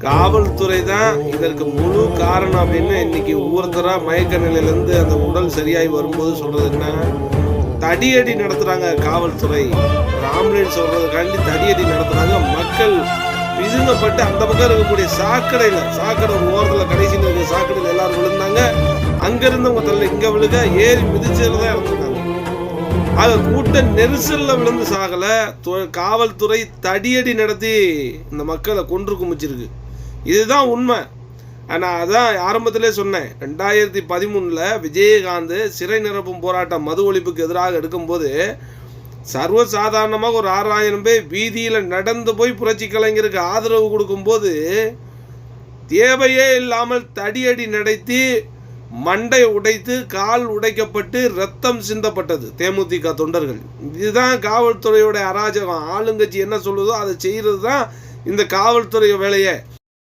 காவல்துறை தான் இதற்கு முழு காரணம் அப்படின்னு இன்னைக்கு ஒவ்வொருத்தரா மயக்க நிலையிலேருந்து அந்த உடல் சரியாகி வரும்போது சொல்றது என்ன, தடியடி நடத்துறாங்க காவல்துறை. ஆம்புலன்ஸ் சொல்றதுக்காண்டி தடியடி நடத்துறாங்க. மக்கள் பிதுங்கப்பட்டு அந்த பக்கம் இருக்கக்கூடிய சாக்கடை ஒரு ஓரத்தில் கடைசியில் இருக்க சாக்கடையில் எல்லாரும் விழுந்தாங்க. அங்கிருந்தவங்க தள்ள இங்க விழுக ஏறி மிதிச்சதுல தான் இறந்துருக்காங்க. ஆக கூட்ட நெரிசல்ல விழுந்து சாகல, காவல்துறை தடியடி நடத்தி இந்த மக்களை கொன்று குமிச்சிருக்கு. இதுதான் உண்மை. நான் அதான் ஆரம்பத்திலே சொன்னேன், 2013 விஜயகாந்த் சிறை நிரப்பும் போராட்டம் மது ஒழிப்புக்கு எதிராக எடுக்கும்போது சர்வசாதாரணமாக ஒரு 6000 பேர் வீதியில் நடந்து போய் புரட்சி கலைஞருக்கு ஆதரவு கொடுக்கும்போது தேவையே இல்லாமல் தடியடி நடத்தி மண்டை உடைத்து கால் உடைக்கப்பட்டு ரத்தம் சிந்தப்பட்டது தேமுதிக தொண்டர்கள். இதுதான் காவல்துறையோட அராஜகம். ஆளுங்கட்சி என்ன சொல்லுதோ அதை செய்கிறது தான் இந்த காவல்துறை வேலையை.